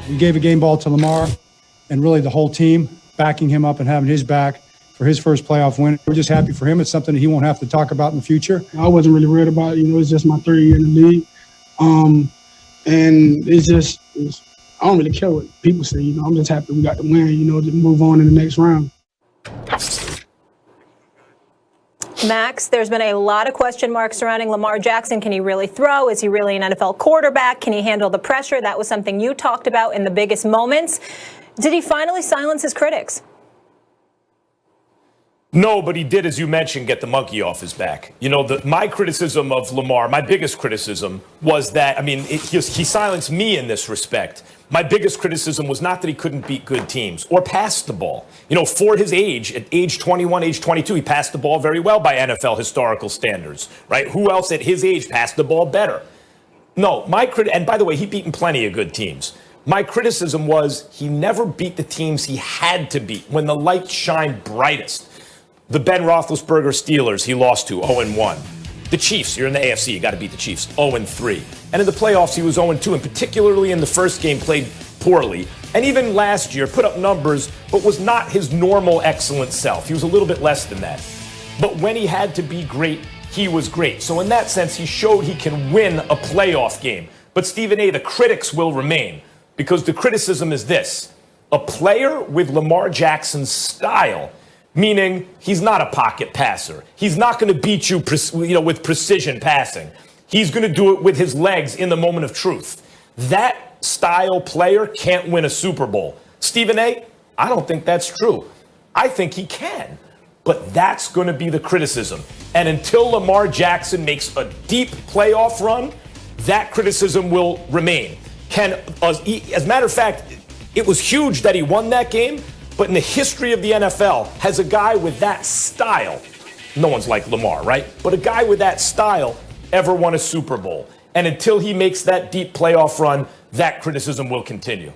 We gave a game ball to Lamar and really the whole team backing him up and having his back for his first playoff win. We're just happy for him. It's something that he won't have to talk about in the future. I wasn't really worried about it. It's just my 3rd year in the league. And I don't really care what people say. I'm just happy we got the win, to move on in the next round. Max, there's been a lot of question marks surrounding Lamar Jackson. Can he really throw? Is he really an NFL quarterback? Can he handle the pressure? That was something you talked about in the biggest moments. Did he finally silence his critics? No, but he did, as you mentioned, get the monkey off his back. My criticism of Lamar, my biggest criticism was that, he silenced me in this respect. My biggest criticism was not that he couldn't beat good teams or pass the ball. For his age, at age 21, age 22, he passed the ball very well by NFL historical standards, right? Who else at his age passed the ball better? No, and by the way, he'd beaten plenty of good teams. My criticism was he never beat the teams he had to beat when the light shined brightest. The Ben Roethlisberger Steelers, he lost to 0-1. The Chiefs, you're in the AFC, you got to beat the Chiefs, 0-3. And in the playoffs, he was 0-2, and particularly in the first game, played poorly. And even last year, put up numbers, but was not his normal excellent self. He was a little bit less than that. But when he had to be great, he was great. So in that sense, he showed he can win a playoff game. But Stephen A., the critics will remain, because the criticism is this: a player with Lamar Jackson's style, meaning he's not a pocket passer. He's not going to beat you, with precision passing. He's going to do it with his legs in the moment of truth. That style player can't win a Super Bowl. Stephen A., I don't think that's true. I think he can. But that's going to be the criticism. And until Lamar Jackson makes a deep playoff run, that criticism will remain. As a matter of fact, it was huge that he won that game. But in the history of the NFL, has a guy with that style, no one's like Lamar, right? But a guy with that style ever won a Super Bowl? And until he makes that deep playoff run, that criticism will continue.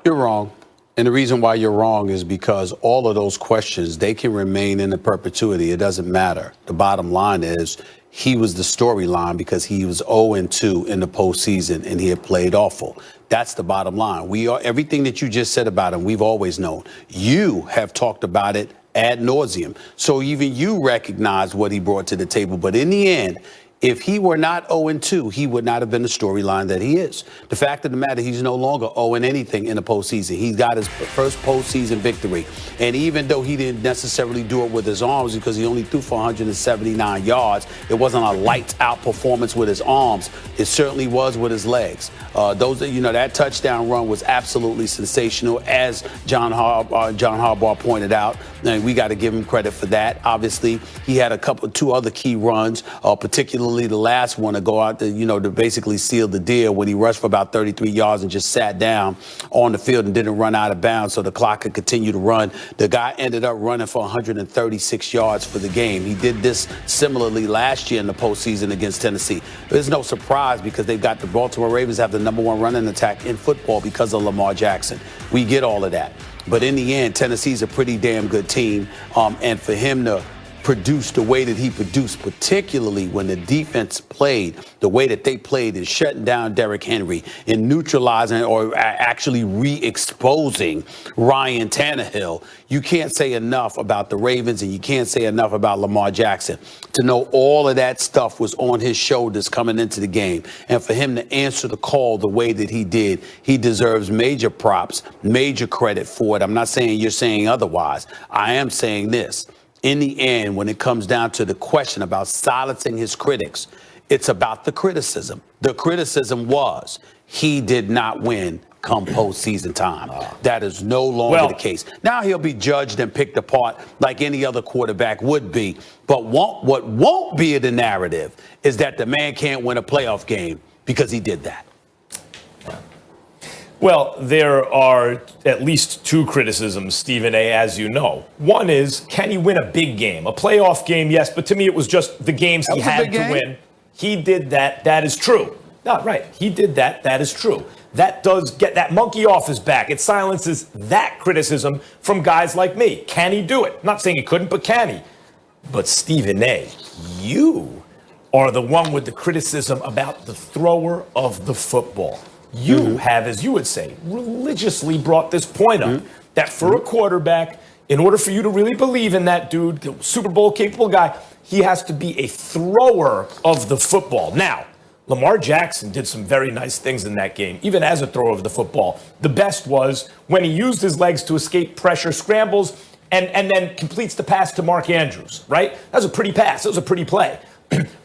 You're wrong. And the reason why you're wrong is because all of those questions, they can remain in the perpetuity. It doesn't matter. The bottom line is he was the storyline because he was 0-2 in the postseason and he had played awful. That's the bottom line. Everything that you just said about him, we've always known. You have talked about it ad nauseum. So even you recognize what he brought to the table. But in the end, if he were not 0-2, he would not have been the storyline that he is. The fact of the matter, he's no longer 0-anything in the postseason. He got his first postseason victory. And even though he didn't necessarily do it with his arms because he only threw for 179 yards, it wasn't a lights out performance with his arms. It certainly was with his legs. That touchdown run was absolutely sensational, as John Harbaugh pointed out. And we got to give him credit for that. Obviously, he had two other key runs, particularly the last one to go out to basically seal the deal when he rushed for about 33 yards and just sat down on the field and didn't run out of bounds so the clock could continue to run. The guy ended up running for 136 yards for the game. He did this similarly last year in the postseason against Tennessee. There's no surprise because they've got the Baltimore Ravens have the #1 running attack in football because of Lamar Jackson. We get all of that. But in the end, Tennessee's a pretty damn good team. And for him to produce the way that he produced, particularly when the defense played the way that they played in shutting down Derrick Henry, in neutralizing or actually re-exposing Ryan Tannehill. You can't say enough about the Ravens and you can't say enough about Lamar Jackson. To know all of that stuff was on his shoulders coming into the game. And for him to answer the call the way that he did, he deserves major props, major credit for it. I'm not saying you're saying otherwise. I am saying this. In the end, when it comes down to the question about silencing his critics, it's about the criticism. The criticism was he did not win come postseason time. That is no longer the case. Now he'll be judged and picked apart like any other quarterback would be. But what won't be the narrative is that the man can't win a playoff game because he did that. Well, there are at least two criticisms, Stephen A., as you know. One is, can he win a big game? A playoff game, yes, but to me it was just the games he had to win. He did that. That is true. No, right. He did that. That is true. That does get that monkey off his back. It silences that criticism from guys like me. Can he do it? I'm not saying he couldn't, but can he? But Stephen A., you are the one with the criticism about the thrower of the football. You have, as you would say, religiously brought this point up that for a quarterback, in order for you to really believe in that dude, the Super Bowl capable guy, he has to be a thrower of the football. Now, Lamar Jackson did some very nice things in that game, even as a thrower of the football. The best was when he used his legs to escape pressure, scrambles, and then completes the pass to Mark Andrews, right? That was a pretty pass. That was a pretty play.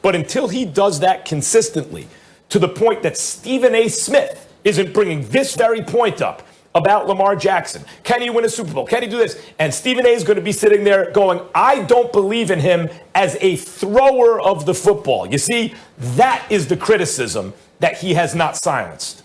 But until he does that consistently, to the point that Stephen A. Smith isn't bringing this very point up about Lamar Jackson. Can he win a Super Bowl? Can he do this? And Stephen A. is going to be sitting there going, I don't believe in him as a thrower of the football. You see, that is the criticism that he has not silenced.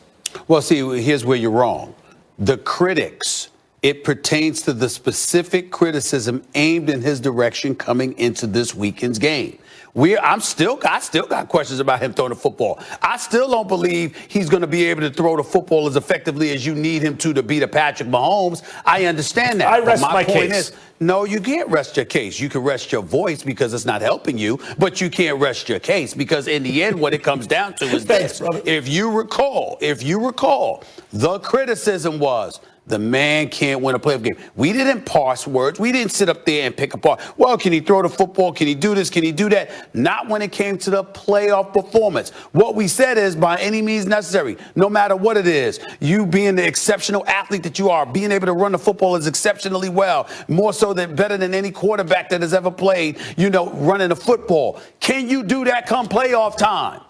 Well, see, here's where you're wrong. The critics, it pertains to the specific criticism aimed in his direction coming into this weekend's game. I still got questions about him throwing the football. I still don't believe he's going to be able to throw the football as effectively as you need him to beat a Patrick Mahomes. I understand that. I rest my point case. is, no, you can't rest your case. You can rest your voice because it's not helping you, but you can't rest your case because in the end, what it comes down to is Thanks, this. brother. If you recall, the criticism was, the man can't win a playoff game. We didn't parse words. We didn't sit up there and pick apart. Well, can he throw the football? Can he do this? Can he do that? Not when it came to the playoff performance. What we said is, by any means necessary, no matter what it is, you being the exceptional athlete that you are, being able to run the football is exceptionally well, more so than better than any quarterback that has ever played, running the football. Can you do that come playoff time?